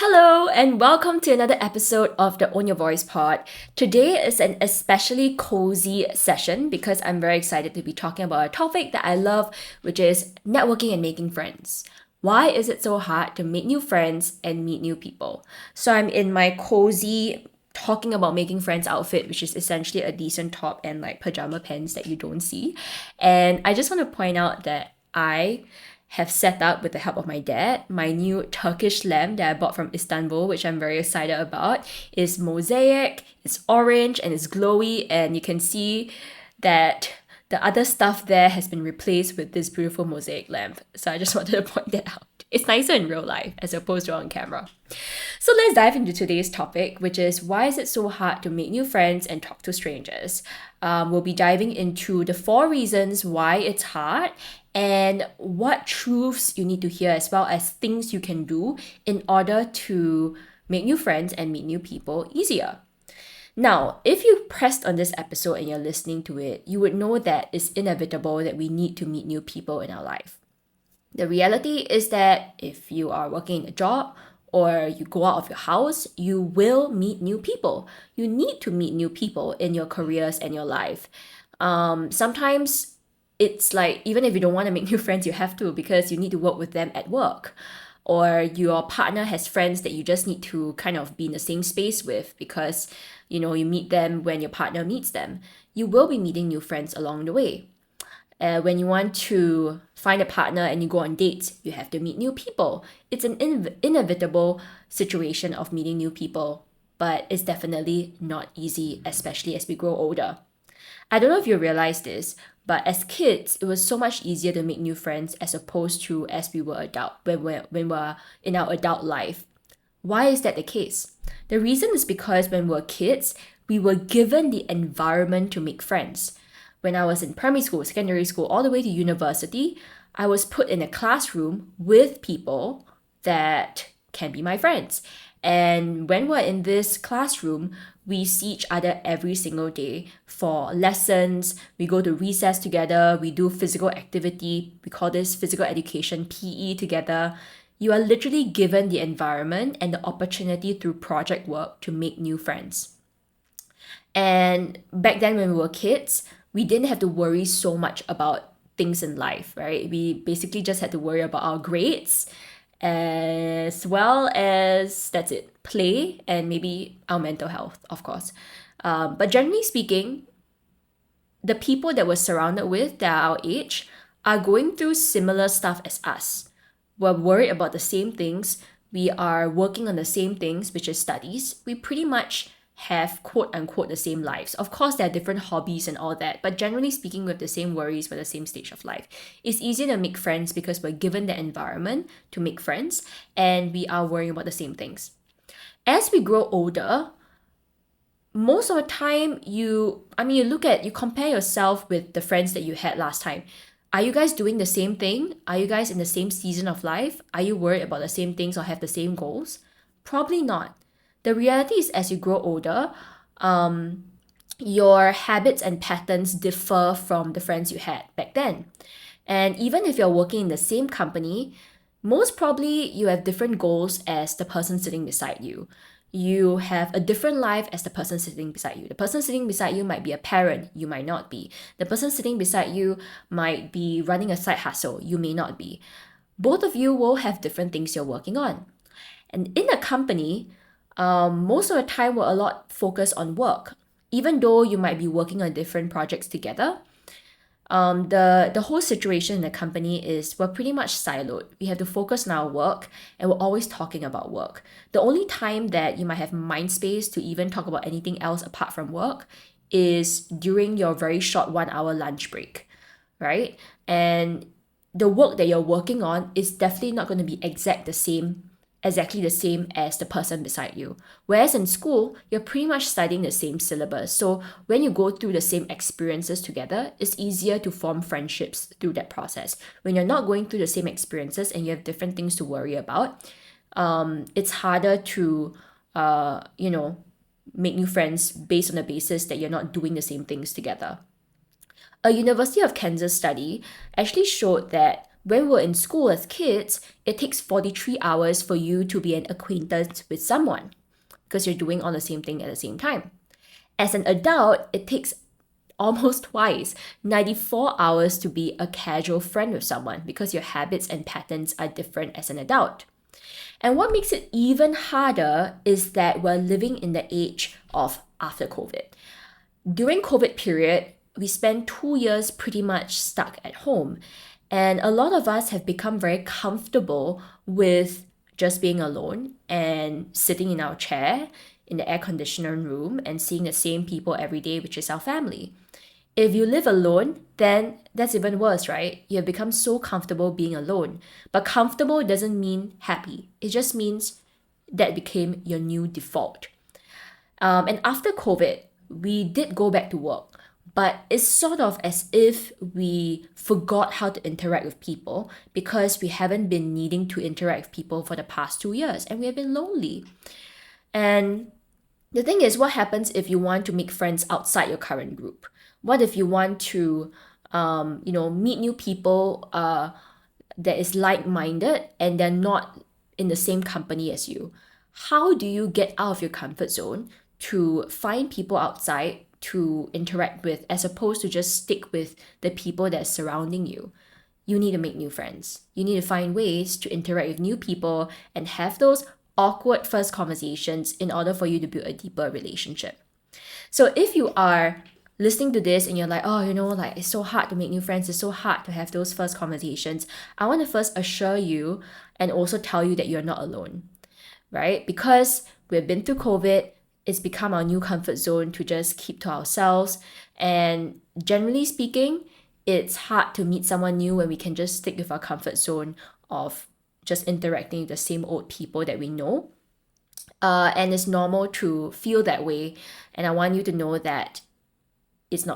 Hello, and welcome to another episode of the Own Your Voice pod. Today is an especially cozy session because I'm very excited to be talking about a topic that I love, which is networking and making friends. Why is it so hard to make new friends and meet new people? So I'm in my cozy talking about making friends outfit, which is essentially a decent top and like pajama pants that you don't see. And I just want to point out that I have set up, with the help of my dad, my new Turkish lamp that I bought from Istanbul, which I'm very excited about. It's mosaic, it's orange, and it's glowy, and you can see that the other stuff there has been replaced with this beautiful mosaic lamp. So I just wanted to point that out. It's nicer in real life as opposed to on camera. So let's dive into today's topic, which is why is it so hard to make new friends and talk to strangers? We'll be diving into the 4 reasons why it's hard and what truths you need to hear, as well as things you can do in order to make new friends and meet new people easier. Now, if you pressed on this episode and you're listening to it, you would know that it's inevitable that we need to meet new people in our life. The reality is that if you are working a job or you go out of your house, you will meet new people. You need to meet new people in your careers and your life. Sometimes it's like, even if you don't want to make new friends, you have to, because you need to work with them at work. Or your partner has friends that you just need to kind of be in the same space with because, you meet them when your partner meets them. You will be meeting new friends along the way. When you want to find a partner and you go on dates, you have to meet new people. It's an inevitable situation of meeting new people, but it's definitely not easy, especially as we grow older. I don't know if you realize this, but as kids, it was so much easier to make new friends as opposed to as we were when we're in our adult life. Why is that the case? The reason is because when we were kids, we were given the environment to make friends. When I was in primary school, secondary school, all the way to university, I was put in a classroom with people that can be my friends. And when we're in this classroom, we see each other every single day for lessons. We go to recess together. We do physical activity. We call this physical education, PE, together. You are literally given the environment and the opportunity through project work to make new friends. And back then when we were kids, we didn't have to worry so much about things in life, right? We basically just had to worry about our grades as well as, that's it, play and maybe our mental health, of course. But generally speaking, the people that we're surrounded with that are our age are going through similar stuff as us. We're worried about the same things. We are working on the same things, which is studies. We pretty much have quote unquote the same lives. Of course, there are different hobbies and all that, but generally speaking, we have the same worries for the same stage of life. It's easier to make friends because we're given the environment to make friends and we are worrying about the same things. As we grow older, most of the time you compare yourself with the friends that you had last time. Are you guys doing the same thing? Are you guys in the same season of life? Are you worried about the same things or have the same goals? Probably not. The reality is, as you grow older, your habits and patterns differ from the friends you had back then. And even if you're working in the same company, most probably you have different goals as the person sitting beside you. You have a different life as the person sitting beside you. The person sitting beside you might be a parent, you might not be. The person sitting beside you might be running a side hustle, you may not be. Both of you will have different things you're working on. And in a company, most of the time we're a lot focused on work. Even though you might be working on different projects together, the whole situation in the company is we're pretty much siloed. We have to focus on our work and we're always talking about work. The only time that you might have mind space to even talk about anything else apart from work is during your very short 1 hour lunch break, right? And the work that you're working on is definitely not going to be exactly the same as the person beside you. Whereas in school, you're pretty much studying the same syllabus. So when you go through the same experiences together, it's easier to form friendships through that process. When you're not going through the same experiences and you have different things to worry about, it's harder to, make new friends based on the basis that you're not doing the same things together. A University of Kansas study actually showed that when we're in school as kids, it takes 43 hours for you to be an acquaintance with someone because you're doing all the same thing at the same time. As an adult, it takes almost twice, 94 hours to be a casual friend with someone because your habits and patterns are different as an adult. And what makes it even harder is that we're living in the age of after COVID. During COVID period, we spent 2 years pretty much stuck at home. And a lot of us have become very comfortable with just being alone and sitting in our chair in the air conditioner room and seeing the same people every day, which is our family. If you live alone, then that's even worse, right? You have become so comfortable being alone. But comfortable doesn't mean happy. It just means that became your new default. And after COVID, we did go back to work, but it's sort of as if we forgot how to interact with people because we haven't been needing to interact with people for the past 2 years and we have been lonely. And the thing is, what happens if you want to make friends outside your current group? What if you want to, meet new people that is like-minded and they're not in the same company as you? How do you get out of your comfort zone to find people outside to interact with as opposed to just stick with the people that are surrounding you? You need to make new friends. You need to find ways to interact with new people and have those awkward first conversations in order for you to build a deeper relationship. So if you are listening to this and you're like, it's so hard to make new friends, it's so hard to have those first conversations, I want to first assure you and also tell you that you're not alone, right? Because we've been through COVID, it's become our new comfort zone to just keep to ourselves. And generally speaking, it's hard to meet someone new when we can just stick with our comfort zone of just interacting with the same old people that we know. And it's normal to feel that way. And I want you to know that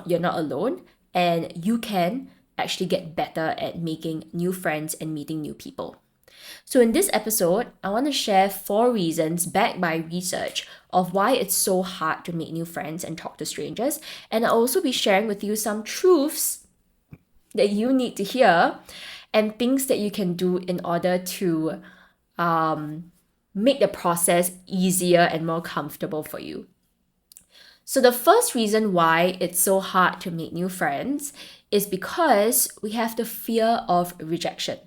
you're not alone, and you can actually get better at making new friends and meeting new people. So in this episode, I want to share 4 reasons backed by research of why it's so hard to make new friends and talk to strangers. And I'll also be sharing with you some truths that you need to hear and things that you can do in order to make the process easier and more comfortable for you. So the first reason why it's so hard to make new friends is because we have the fear of rejection.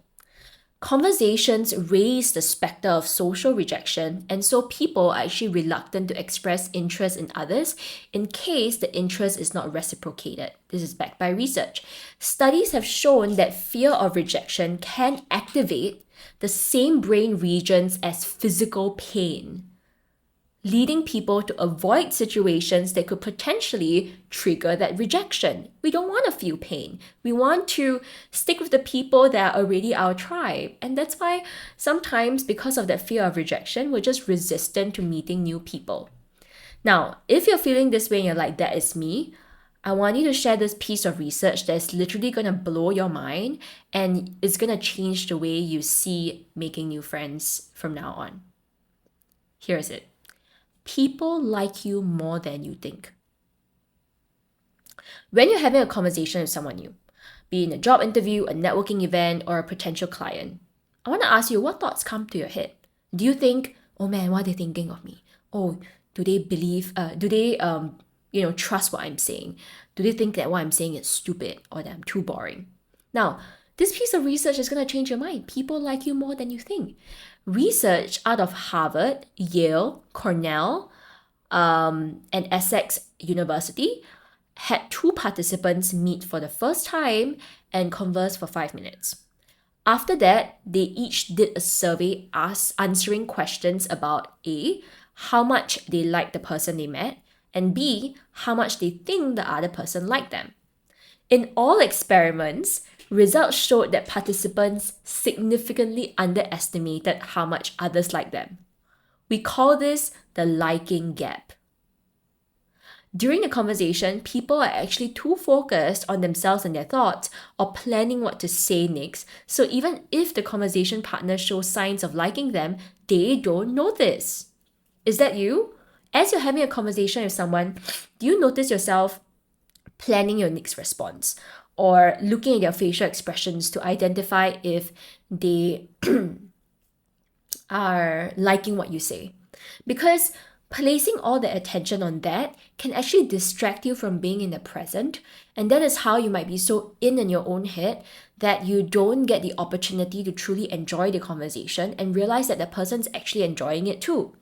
Conversations raise the specter of social rejection, and so people are actually reluctant to express interest in others in case the interest is not reciprocated. This is backed by research. Studies have shown that fear of rejection can activate the same brain regions as physical pain, leading people to avoid situations that could potentially trigger that rejection. We don't want to feel pain. We want to stick with the people that are already our tribe. And that's why sometimes, because of that fear of rejection, we're just resistant to meeting new people. Now, if you're feeling this way and you're like, that is me, I want you to share this piece of research that's literally going to blow your mind and it's going to change the way you see making new friends from now on. Here is it. People like you more than you think. When you're having a conversation with someone new, be it in a job interview, a networking event, or a potential client, I want to ask you, what thoughts come to your head? Do you think, oh man, what are they thinking of me? Oh, do they believe, trust what I'm saying? Do they think that what I'm saying is stupid or that I'm too boring? Now, this piece of research is going to change your mind. People like you more than you think. Research out of Harvard, Yale, Cornell, and Essex University had 2 participants meet for the first time and converse for 5 minutes. After that, they each did a survey answering questions about A, how much they liked the person they met, and B, how much they think the other person liked them. In all experiments, results showed that participants significantly underestimated how much others like them. We call this the liking gap. During the conversation, people are actually too focused on themselves and their thoughts or planning what to say next. So even if the conversation partner shows signs of liking them, they don't notice. Is that you? As you're having a conversation with someone, do you notice yourself planning your next response? or looking at their facial expressions to identify if they are liking what you say. Because placing all the attention on that can actually distract you from being in the present. And that is how you might be so in your own head that you don't get the opportunity to truly enjoy the conversation and realize that the person's actually enjoying it too.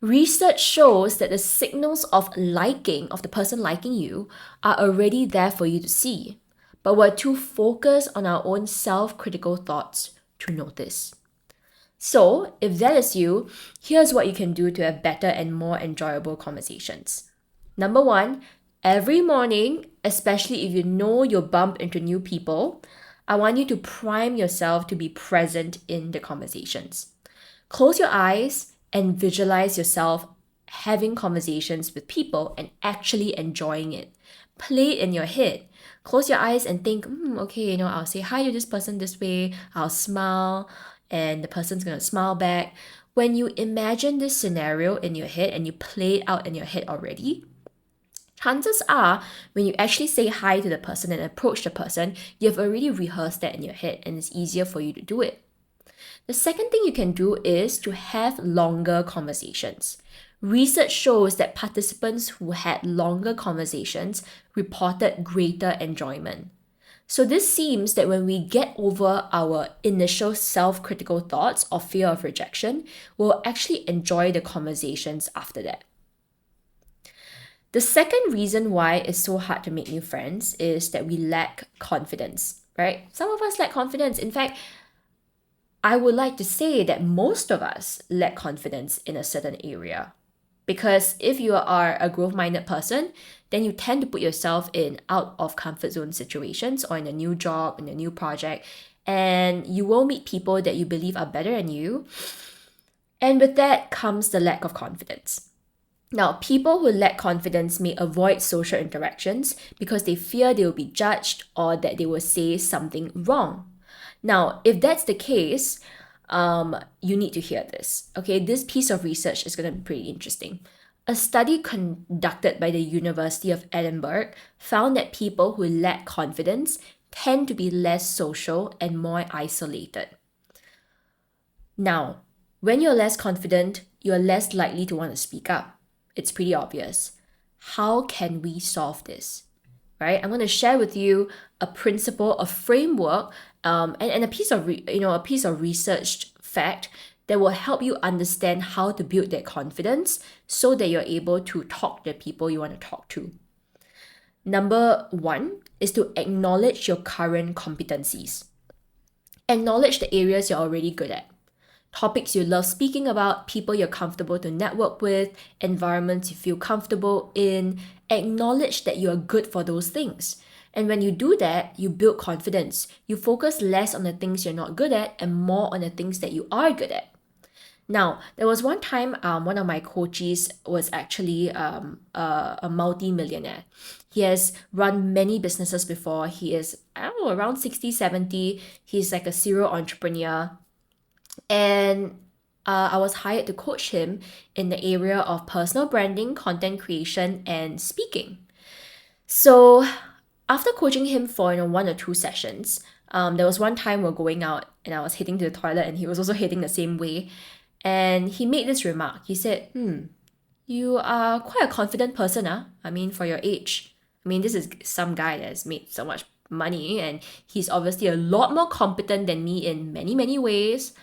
Research shows that the signals of the person liking you, are already there for you to see, but we're too focused on our own self-critical thoughts to notice. So, if that is you, here's what you can do to have better and more enjoyable conversations. Number one, every morning, especially if you know you'll bump into new people, I want you to prime yourself to be present in the conversations. Close your eyes and visualize yourself having conversations with people and actually enjoying it. Play it in your head. Close your eyes and think, okay, I'll say hi to this person this way, I'll smile, and the person's gonna smile back. When you imagine this scenario in your head and you play it out in your head already, chances are when you actually say hi to the person and approach the person, you've already rehearsed that in your head and it's easier for you to do it. The second thing you can do is to have longer conversations. Research shows that participants who had longer conversations reported greater enjoyment. So this seems that when we get over our initial self-critical thoughts or fear of rejection, we'll actually enjoy the conversations after that. The second reason why it's so hard to make new friends is that we lack confidence, right? Some of us lack confidence. In fact, I would like to say that most of us lack confidence in a certain area. Because if you are a growth-minded person, then you tend to put yourself in out of comfort zone situations or in a new job, in a new project, and you will meet people that you believe are better than you. And with that comes the lack of confidence. Now, people who lack confidence may avoid social interactions because they fear they will be judged or that they will say something wrong. Now, if that's the case, you need to hear this. Okay, this piece of research is going to be pretty interesting. A study conducted by the University of Edinburgh found that people who lack confidence tend to be less social and more isolated. Now, when you're less confident, you're less likely to want to speak up. It's pretty obvious. How can we solve this? Right? I'm going to share with you a principle, a framework, and a piece of researched fact that will help you understand how to build that confidence so that you're able to talk to the people you want to talk to. Number one is to acknowledge your current competencies. Acknowledge the areas you're already good at. Topics you love speaking about, people you're comfortable to network with, environments you feel comfortable in. Acknowledge that you are good for those things. And when you do that, you build confidence. You focus less on the things you're not good at and more on the things that you are good at. Now, there was one time one of my coaches was actually a multi-millionaire. He has run many businesses before. He is, around 60, 70. He's like a serial entrepreneur. And I was hired to coach him in the area of personal branding, content creation, and speaking. So after coaching him for 1 or 2 sessions, there was one time we're going out and I was heading to the toilet and he was also heading the same way. And he made this remark. He said, you are quite a confident person, huh? I mean, for your age. I mean, this is some guy that has made so much money and he's obviously a lot more competent than me in many, many ways.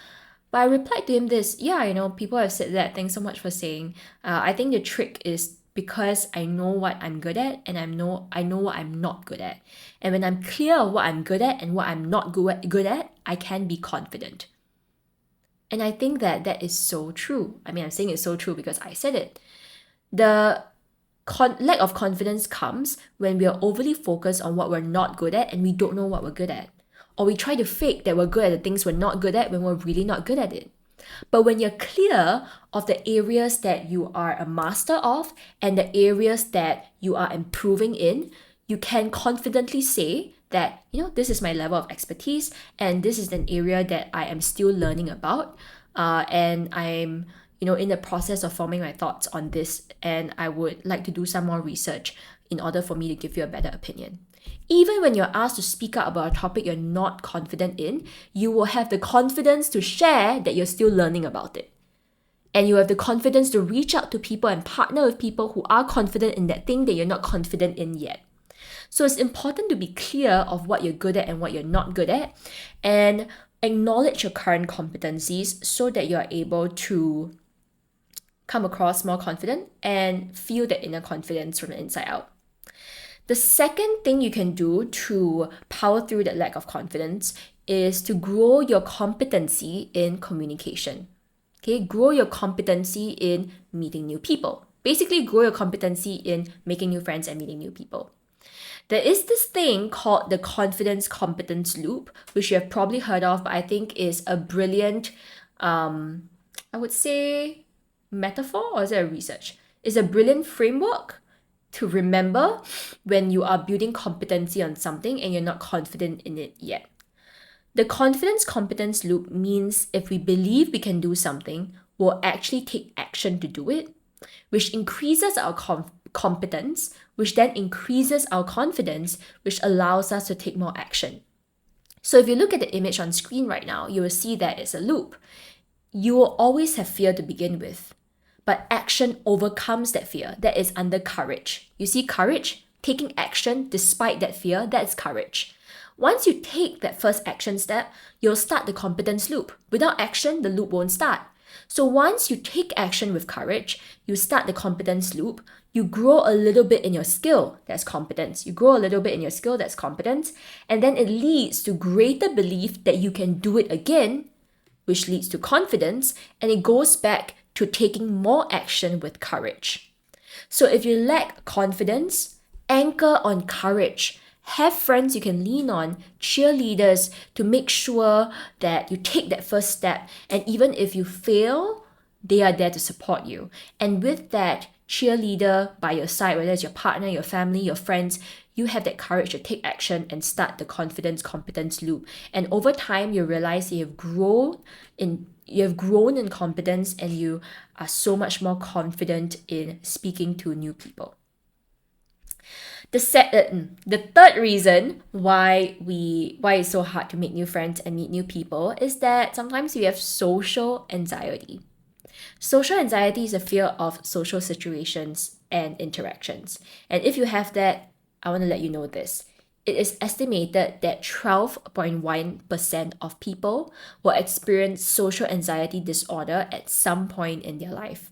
But I replied to him this, people have said that. Thanks so much for saying. I think the trick is because I know what I'm good at and I know what I'm not good at. And when I'm clear of what I'm good at and what I'm not good at, I can be confident. And I think that is so true. I mean, I'm saying it's so true because I said it. The lack of confidence comes when we are overly focused on what we're not good at and we don't know what we're good at. Or we try to fake that we're good at the things we're not good at when we're really not good at it. But when you're clear of the areas that you are a master of and the areas that you are improving in, you can confidently say that, this is my level of expertise and this is an area that I am still learning about. And I'm, in the process of forming my thoughts on this and I would like to do some more research in order for me to give you a better opinion. Even when you're asked to speak up about a topic you're not confident in, you will have the confidence to share that you're still learning about it. And you have the confidence to reach out to people and partner with people who are confident in that thing that you're not confident in yet. So it's important to be clear of what you're good at and what you're not good at, and acknowledge your current competencies so that you're able to come across more confident and feel that inner confidence from the inside out. The second thing you can do to power through that lack of confidence is to grow your competency in communication. Okay, grow your competency in meeting new people. Basically, grow your competency in making new friends and meeting new people. There is this thing called the confidence competence loop, which you have probably heard of, but I think is a brilliant, I would say, metaphor, or is it a research? It's a brilliant framework to remember when you are building competency on something and you're not confident in it yet. The confidence competence loop means if we believe we can do something, we'll actually take action to do it, which increases our competence, which then increases our confidence, which allows us to take more action. So if you look at the image on screen right now, you will see that it's a loop. You will always have fear to begin with, but action overcomes that fear. That is under courage. You see, courage, taking action despite that fear, that's courage. Once you take that first action step, you'll start the competence loop. Without action, the loop won't start. So once you take action with courage, you start the competence loop, you grow a little bit in your skill, that's competence. You grow a little bit in your skill, that's competence. And then it leads to greater belief that you can do it again, which leads to confidence, and it goes back to taking more action with courage. So if you lack confidence, anchor on courage. Have friends you can lean on, cheerleaders to make sure that you take that first step. And even if you fail, they are there to support you. And with that cheerleader by your side, whether it's your partner, your family, your friends, you have that courage to take action and start the confidence competence loop. And over time, you realize you have grown in competence and you are so much more confident in speaking to new people. The third reason why it's so hard to make new friends and meet new people is that sometimes we have social anxiety. Social anxiety is a fear of social situations and interactions. And if you have that, I want to let you know this. It is estimated that 12.1% of people will experience social anxiety disorder at some point in their life.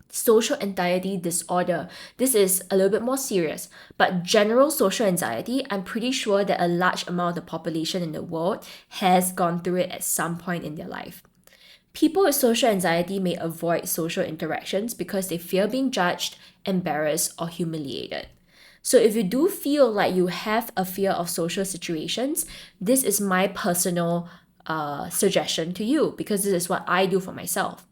Social anxiety disorder. This is a little bit more serious, but general social anxiety, I'm pretty sure that a large amount of the population in the world has gone through it at some point in their life. People with social anxiety may avoid social interactions because they fear being judged, embarrassed, or humiliated. So if you do feel like you have a fear of social situations, this is my personal suggestion to you, because this is what I do for myself.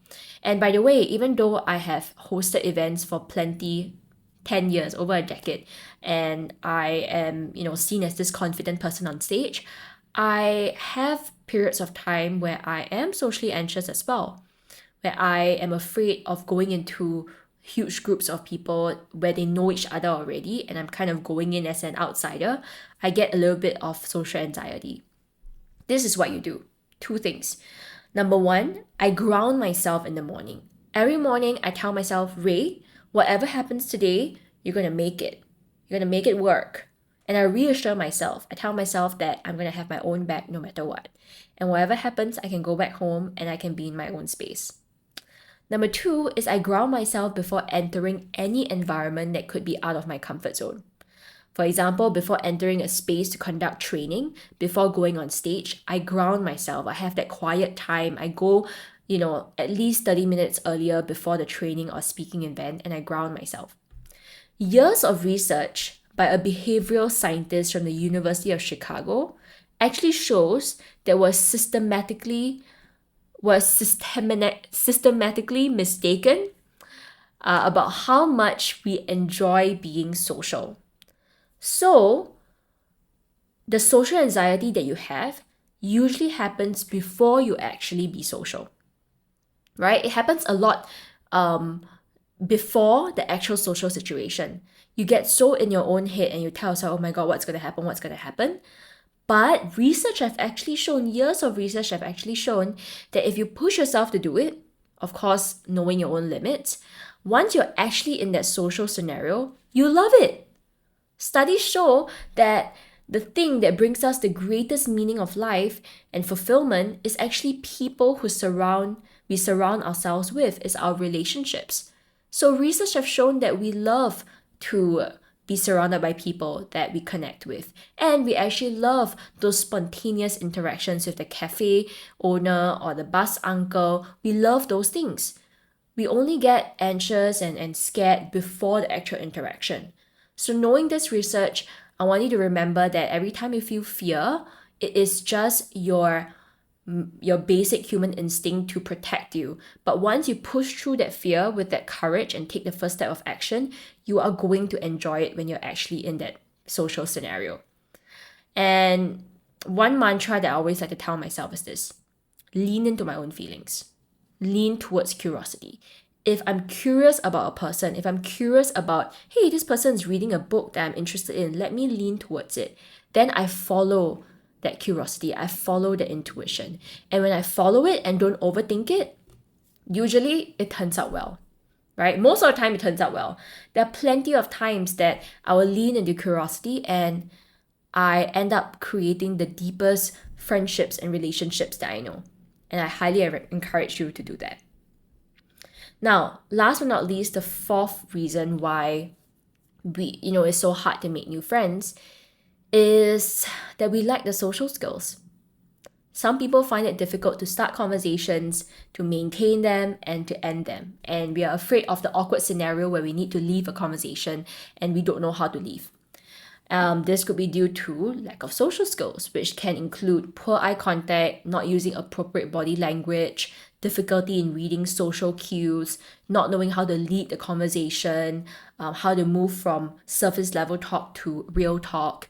And by the way, even though I have hosted events for plenty, 10 years, over a decade, and I am, seen as this confident person on stage, I have periods of time where I am socially anxious as well, where I am afraid of going into huge groups of people where they know each other already, and I'm kind of going in as an outsider. I get a little bit of social anxiety. This is what you do. 2 things. Number 1, I ground myself in the morning. Every morning, I tell myself, Ray, whatever happens today, you're going to make it. You're going to make it work. And I reassure myself. I tell myself that I'm going to have my own back no matter what. And whatever happens, I can go back home and I can be in my own space. Number 2 is I ground myself before entering any environment that could be out of my comfort zone. For example, before entering a space to conduct training, before going on stage, I ground myself. I have that quiet time. I go, at least 30 minutes earlier before the training or speaking event, and I ground myself. Years of research by a behavioral scientist from the University of Chicago actually shows that we're systematically mistaken about how much we enjoy being social. So, the social anxiety that you have usually happens before you actually be social, right? It happens a lot before the actual social situation. You get so in your own head and you tell yourself, oh my God, what's going to happen? What's going to happen? But research have actually shown, years of research have actually shown that if you push yourself to do it, of course, knowing your own limits, once you're actually in that social scenario, you love it. Studies show that the thing that brings us the greatest meaning of life and fulfillment is actually people we surround ourselves with, is our relationships. So research have shown that we love to be surrounded by people that we connect with. And we actually love those spontaneous interactions with the cafe owner or the bus uncle. We love those things. We only get anxious and scared before the actual interaction. So knowing this research, I want you to remember that every time you feel fear, it is just your basic human instinct to protect you. But once you push through that fear with that courage and take the first step of action, you are going to enjoy it when you're actually in that social scenario. And one mantra that I always like to tell myself is this: lean into my own feelings, lean towards curiosity. If I'm curious about a person, if I'm curious about, hey, this person's reading a book that I'm interested in, let me lean towards it. Then I follow that curiosity, I follow the intuition. And when I follow it and don't overthink it, usually it turns out well, right? Most of the time it turns out well. There are plenty of times that I will lean into curiosity and I end up creating the deepest friendships and relationships that I know. And I highly encourage you to do that. Now, last but not least, the fourth reason why it's so hard to make new friends is that we lack the social skills. Some people find it difficult to start conversations, to maintain them, and to end them. And we are afraid of the awkward scenario where we need to leave a conversation and we don't know how to leave. This could be due to lack of social skills, which can include poor eye contact, not using appropriate body language, difficulty in reading social cues, not knowing how to lead the conversation, how to move from surface level talk to real talk.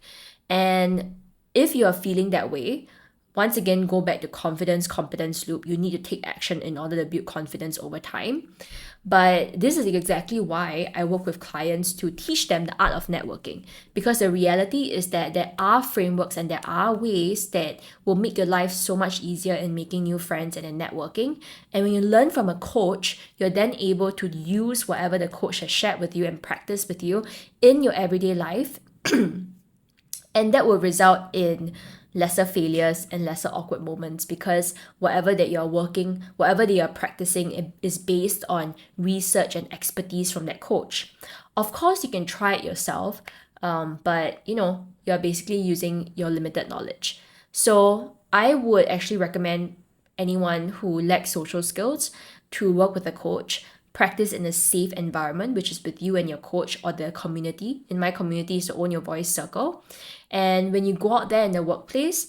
And if you are feeling that way, once again, go back to confidence, competence loop. You need to take action in order to build confidence over time. But this is exactly why I work with clients to teach them the art of networking. Because the reality is that there are frameworks and there are ways that will make your life so much easier in making new friends and in networking. And when you learn from a coach, you're then able to use whatever the coach has shared with you and practice with you in your everyday life. And that will result in lesser failures and lesser awkward moments, because whatever that you're practicing is based on research and expertise from that coach. Of course, you can try it yourself, but you're basically using your limited knowledge. So I would actually recommend anyone who lacks social skills to work with a coach. Practice in a safe environment, which is with you and your coach or the community. In my community, is the Own Your Voice circle. And when you go out there in the workplace,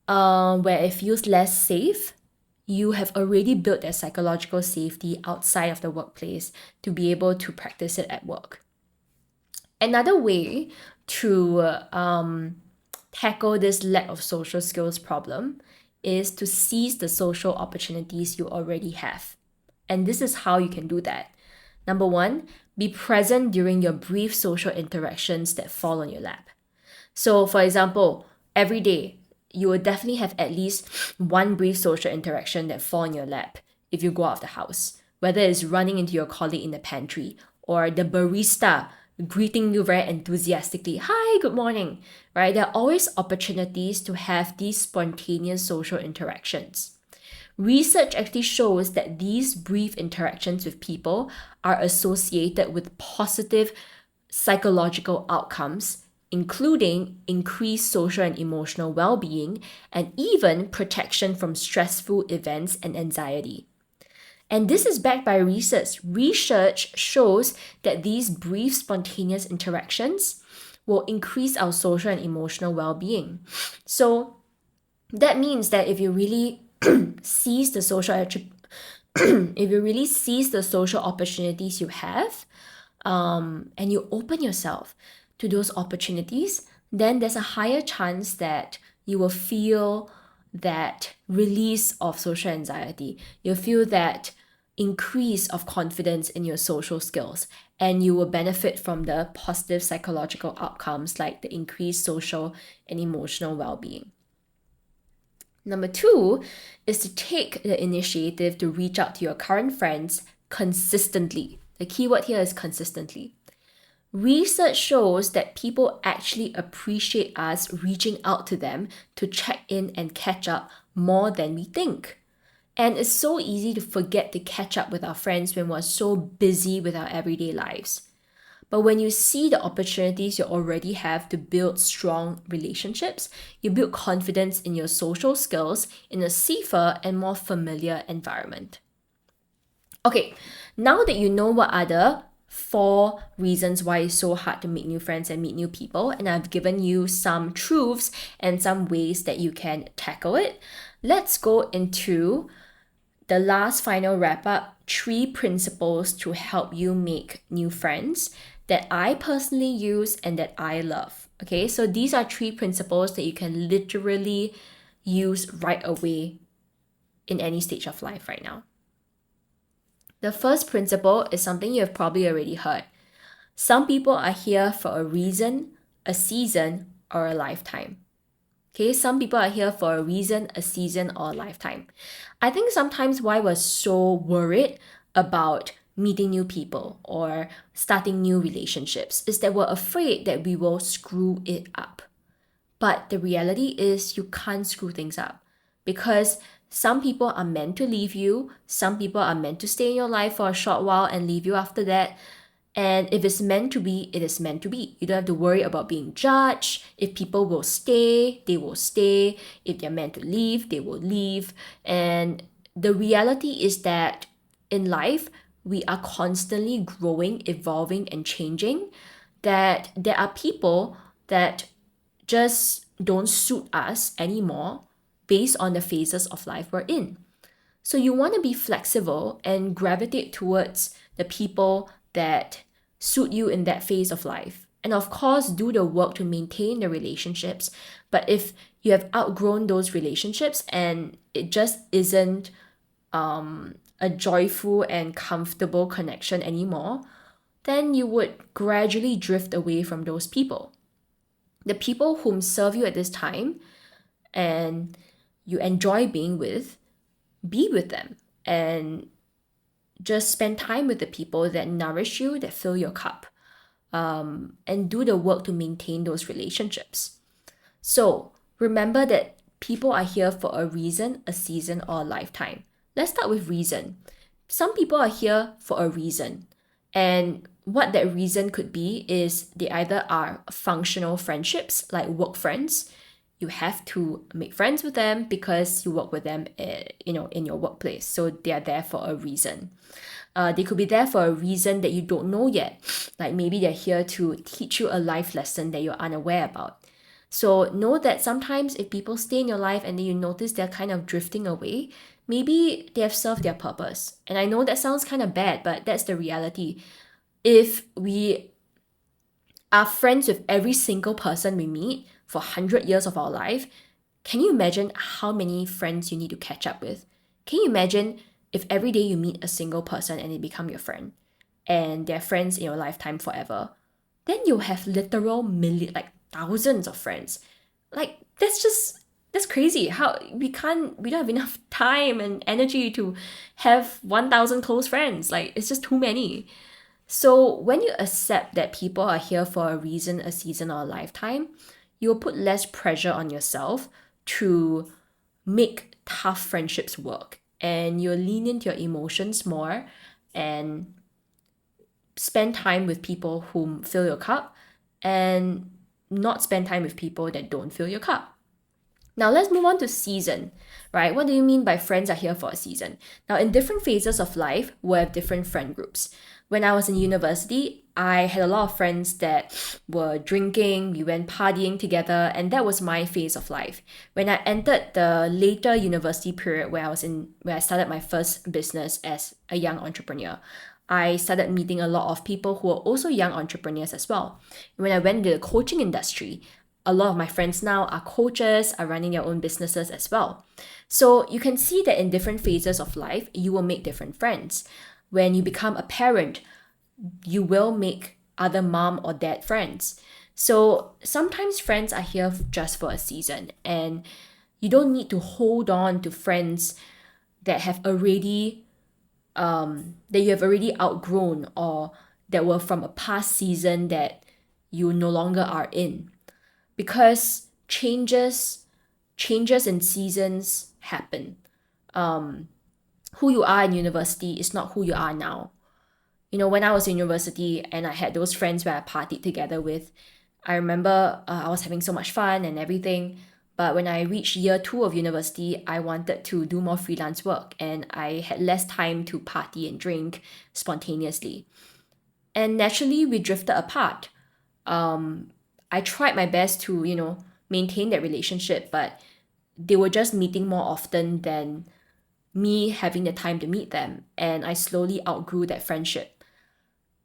where it feels less safe, you have already built that psychological safety outside of the workplace to be able to practice it at work. Another way to tackle this lack of social skills problem is to seize the social opportunities you already have. And this is how you can do that. Number one, be present during your brief social interactions that fall on your lap. So for example, every day, you will definitely have at least one brief social interaction that fall on your lap if you go out of the house. Whether it's running into your colleague in the pantry or the barista greeting you very enthusiastically, hi, good morning, right? There are always opportunities to have these spontaneous social interactions. Research actually shows that these brief interactions with people are associated with positive psychological outcomes, including increased social and emotional well-being and even protection from stressful events and anxiety. And this is backed by research. Research shows that these brief spontaneous interactions will increase our social and emotional well-being. So that means that if you really seize the social opportunities you have, and you open yourself to those opportunities, then there's a higher chance that you will feel that release of social anxiety. You'll feel that increase of confidence in your social skills, and you will benefit from the positive psychological outcomes like the increased social and emotional well-being. Number 2 is to take the initiative to reach out to your current friends consistently. The keyword here is consistently. Research shows that people actually appreciate us reaching out to them to check in and catch up more than we think. And it's so easy to forget to catch up with our friends when we're so busy with our everyday lives. But when you see the opportunities you already have to build strong relationships, you build confidence in your social skills in a safer and more familiar environment. Okay, now that you know what are the 4 reasons why it's so hard to make new friends and meet new people, and I've given you some truths and some ways that you can tackle it, let's go into the last final wrap up, 3 principles to help you make new friends that I personally use and that I love. Okay, so these are 3 principles that you can literally use right away in any stage of life right now. The first principle is something you have probably already heard. Some people are here for a reason, a season, or a lifetime. Okay, some people are here for a reason, a season, or a lifetime. I think sometimes why we're so worried about meeting new people or starting new relationships is that we're afraid that we will screw it up. But the reality is you can't screw things up because some people are meant to leave you, some people are meant to stay in your life for a short while and leave you after that. And if it's meant to be, it is meant to be. You don't have to worry about being judged. If people will stay, they will stay. If they're meant to leave, they will leave. And the reality is that in life, we are constantly growing, evolving, and changing. That there are people that just don't suit us anymore based on the phases of life we're in. So you want to be flexible and gravitate towards the people that suit you in that phase of life. And of course, do the work to maintain the relationships. But if you have outgrown those relationships and it just isn't a joyful and comfortable connection anymore, then you would gradually drift away from those people. The people whom serve you at this time and you enjoy being with, be with them and just spend time with the people that nourish you, that fill your cup, and do the work to maintain those relationships. So remember that people are here for a reason, a season, or a lifetime. Let's start with reason. Some people are here for a reason. And what that reason could be is they either are functional friendships, like work friends. You have to make friends with them because you work with them, in your workplace. So they are there for a reason. They could be there for a reason that you don't know yet. Like maybe they're here to teach you a life lesson that you're unaware about. So know that sometimes if people stay in your life and then you notice they're kind of drifting away, maybe they have served their purpose. And I know that sounds kind of bad, but that's the reality. If we are friends with every single person we meet for 100 years of our life, can you imagine how many friends you need to catch up with? Can you imagine if every day you meet a single person and they become your friend and they're friends in your lifetime forever? Then you'll have literal thousands of friends. That's crazy. How we don't have enough time and energy to have 1,000 close friends. It's just too many. So when you accept that people are here for a reason, a season, or a lifetime, you'll put less pressure on yourself to make tough friendships work. And you'll lean into your emotions more and spend time with people whom fill your cup and not spend time with people that don't fill your cup. Now let's move on to season, right? What do you mean by friends are here for a season? Now in different phases of life, we'll have different friend groups. When I was in university, I had a lot of friends that were drinking, we went partying together, and that was my phase of life. When I entered the later university period where I started my first business as a young entrepreneur, I started meeting a lot of people who were also young entrepreneurs as well. When I went into the coaching industry, a lot of my friends now are coaches, are running their own businesses as well. So you can see that in different phases of life, you will make different friends. When you become a parent, you will make other mom or dad friends. So sometimes friends are here just for a season, and you don't need to hold on to friends that have already that you have already outgrown, or that were from a past season that you no longer are in, because changes in seasons happen. Who you are in university is not who you are now. When I was in university and I had those friends where I partied together with, I remember I was having so much fun and everything. But when I reached year 2 of university, I wanted to do more freelance work and I had less time to party and drink spontaneously. And naturally, we drifted apart. I tried my best to, maintain that relationship, but they were just meeting more often than me having the time to meet them. And I slowly outgrew that friendship.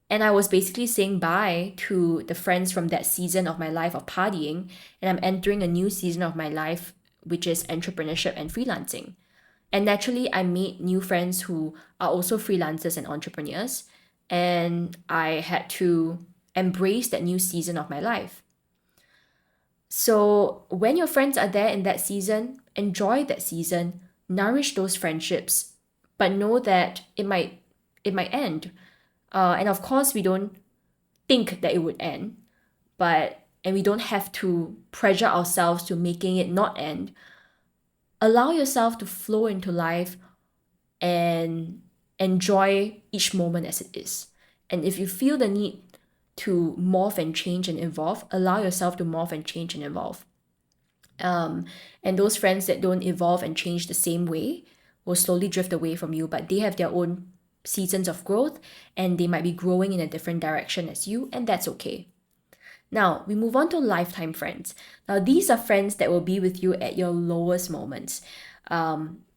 And I was basically saying bye to the friends from that season of my life of partying, and I'm entering a new season of my life, which is entrepreneurship and freelancing. And naturally, I made new friends who are also freelancers and entrepreneurs, and I had to embrace that new season of my life. So when your friends are there in that season, enjoy that season, nourish those friendships, but know that it might end. And of course, we don't think that it would end, and we don't have to pressure ourselves to making it not end. Allow yourself to flow into life and enjoy each moment as it is. And if you feel the need to morph and change and evolve, allow yourself to morph and change and evolve. And those friends that don't evolve and change the same way will slowly drift away from you, but they have their own seasons of growth and they might be growing in a different direction as you, and that's okay. Now, we move on to lifetime friends. Now, these are friends that will be with you at your lowest moments.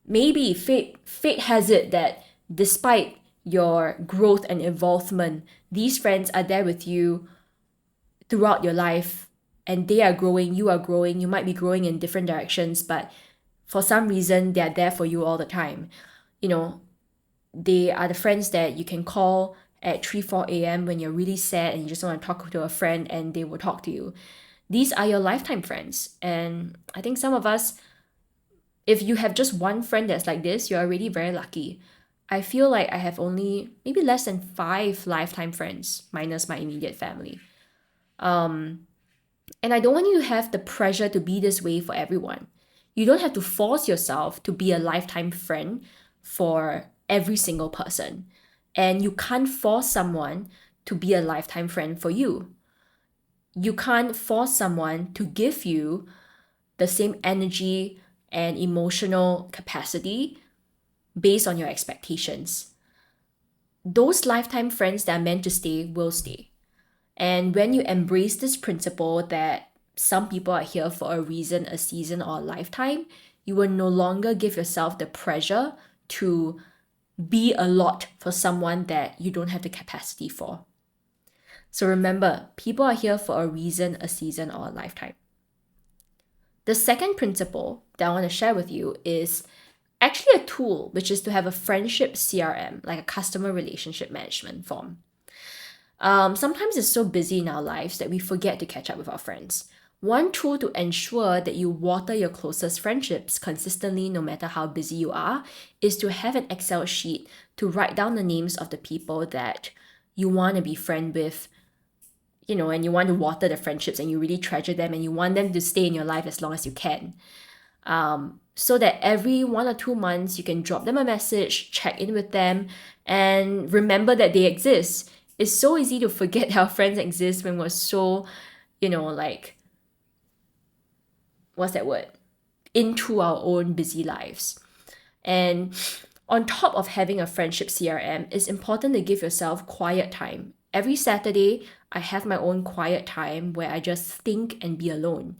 Maybe fate has it that despite your growth and evolvement, these friends are there with you throughout your life, and they are growing, you are growing, you might be growing in different directions, but for some reason, they are there for you all the time. They are the friends that you can call at 3, 4 a.m. when you're really sad and you just want to talk to a friend and they will talk to you. These are your lifetime friends. And I think some of us, if you have just one friend that's like this, you're already very lucky. I feel like I have only maybe less than 5 lifetime friends, minus my immediate family. And I don't want you to have the pressure to be this way for everyone. You don't have to force yourself to be a lifetime friend for every single person. And you can't force someone to be a lifetime friend for you. You can't force someone to give you the same energy and emotional capacity based on your expectations. Those lifetime friends that are meant to stay will stay. And when you embrace this principle that some people are here for a reason, a season, or a lifetime, you will no longer give yourself the pressure to be a lot for someone that you don't have the capacity for. So remember, people are here for a reason, a season, or a lifetime. The second principle that I want to share with you is actually a tool, which is to have a friendship CRM, like a customer relationship management form. Sometimes it's so busy in our lives that we forget to catch up with our friends. One tool to ensure that you water your closest friendships consistently, no matter how busy you are, is to have an Excel sheet to write down the names of the people that you want to be friend with, and you want to water the friendships and you really treasure them and you want them to stay in your life as long as you can. So that every 1 or 2 months you can drop them a message, check in with them, and remember that they exist. It's so easy to forget how friends exist when we're so, what's that word? Into our own busy lives. And on top of having a friendship CRM, it's important to give yourself quiet time. Every Saturday, I have my own quiet time where I just think and be alone.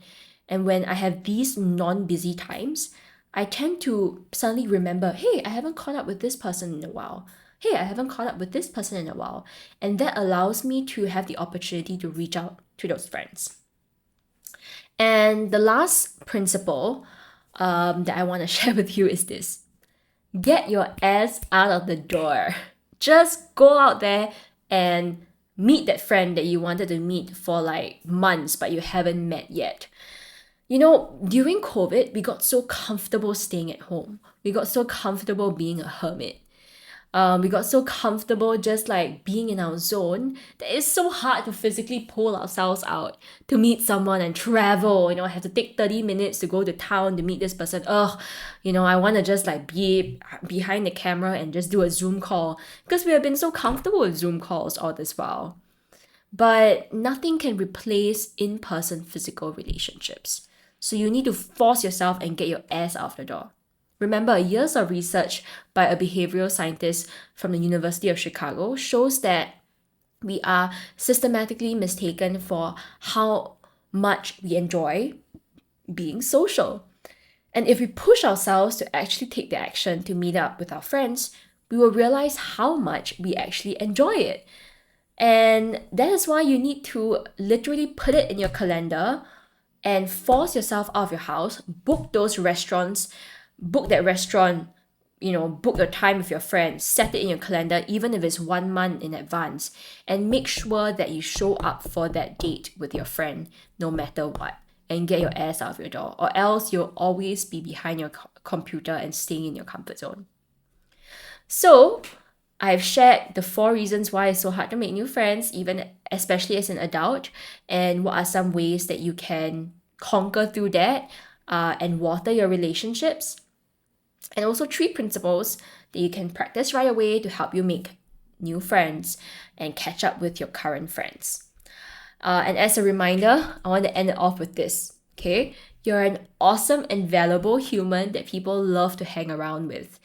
And when I have these non-busy times, I tend to suddenly remember, hey, I haven't caught up with this person in a while. Hey, I haven't caught up with this person in a while. And that allows me to have the opportunity to reach out to those friends. And the last principle that I want to share with you is this: get your ass out of the door. Just go out there and meet that friend that you wanted to meet for like months, but you haven't met yet. You know, during COVID, we got so comfortable staying at home. We got so comfortable being a hermit. We got so comfortable just like being in our zone that it's so hard to physically pull ourselves out to meet someone and travel. I have to take 30 minutes to go to town to meet this person. I want to just like be behind the camera and just do a Zoom call because we have been so comfortable with Zoom calls all this while. But nothing can replace in-person physical relationships. So you need to force yourself and get your ass out the door. Remember, years of research by a behavioral scientist from the University of Chicago shows that we are systematically mistaken for how much we enjoy being social. And if we push ourselves to actually take the action to meet up with our friends, we will realize how much we actually enjoy it. And that is why you need to literally put it in your calendar and force yourself out of your house, book those restaurants, book that restaurant, book your time with your friends, set it in your calendar, even if it's 1 month in advance, and make sure that you show up for that date with your friend no matter what, and get your ass out of your door, or else you'll always be behind your computer and staying in your comfort zone. So, I've shared the 4 reasons why it's so hard to make new friends, especially as an adult, and what are some ways that you can conquer through that and water your relationships. And also 3 principles that you can practice right away to help you make new friends and catch up with your current friends. And as a reminder, I want to end it off with this, okay? You're an awesome and valuable human that people love to hang around with.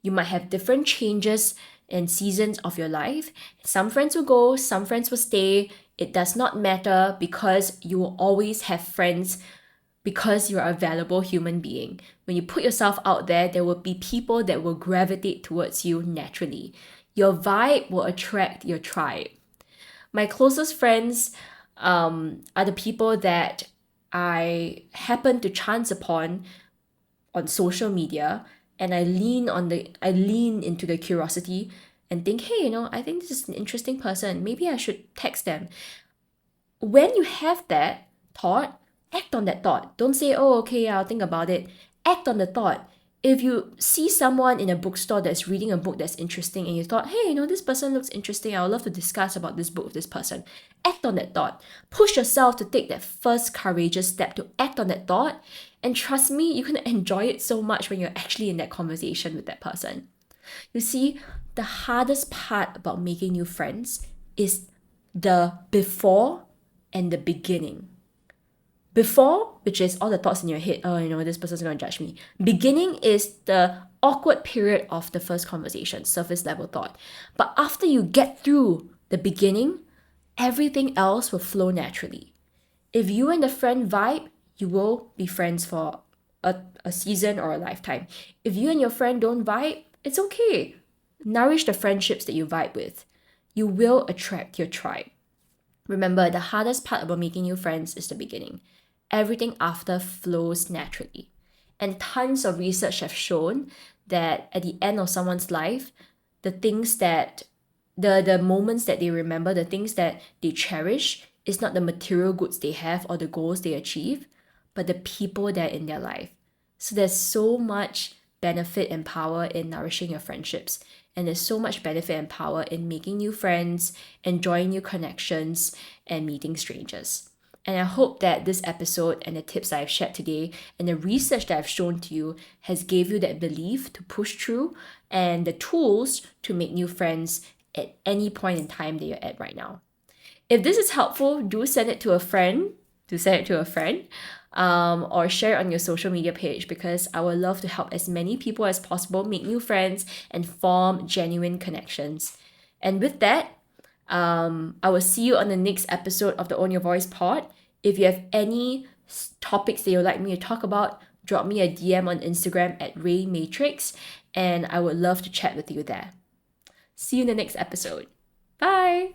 You might have different changes and seasons of your life. Some friends will go, some friends will stay. It does not matter because you will always have friends because you're a valuable human being. When you put yourself out there, there will be people that will gravitate towards you naturally. Your vibe will attract your tribe. My closest friends are the people that I happen to chance upon on social media, and I lean into the curiosity and think, hey, I think this is an interesting person. Maybe I should text them. When you have that thought, act on that thought. Don't say, oh, okay, I'll think about it. Act on the thought. If you see someone in a bookstore that's reading a book that's interesting and you thought, hey, this person looks interesting, I would love to discuss about this book with this person. Act on that thought. Push yourself to take that first courageous step to act on that thought. And trust me, you're going to enjoy it so much when you're actually in that conversation with that person. You see, the hardest part about making new friends is the before and the beginning. Before, which is all the thoughts in your head, this person's going to judge me. Beginning is the awkward period of the first conversation, surface level thought. But after you get through the beginning, everything else will flow naturally. If you and the friend vibe, you will be friends for a season or a lifetime. If you and your friend don't vibe, it's okay. Nourish the friendships that you vibe with. You will attract your tribe. Remember, the hardest part about making new friends is the beginning. Everything after flows naturally. And tons of research have shown that at the end of someone's life, the things that, the moments that they remember, the things that they cherish is not the material goods they have or the goals they achieve, but the people that are in their life. So there's so much benefit and power in nourishing your friendships. And there's so much benefit and power in making new friends, enjoying new connections, and meeting strangers. And I hope that this episode and the tips that I've shared today and the research that I've shown to you has gave you that belief to push through and the tools to make new friends at any point in time that you're at right now. If this is helpful, do send it to a friend. Or share it on your social media page because I would love to help as many people as possible make new friends and form genuine connections. And with that, I will see you on the next episode of the Own Your Voice pod. If you have any topics that you'd like me to talk about, drop me a DM on Instagram at RayMatrix, and I would love to chat with you there. See you in the next episode. Bye!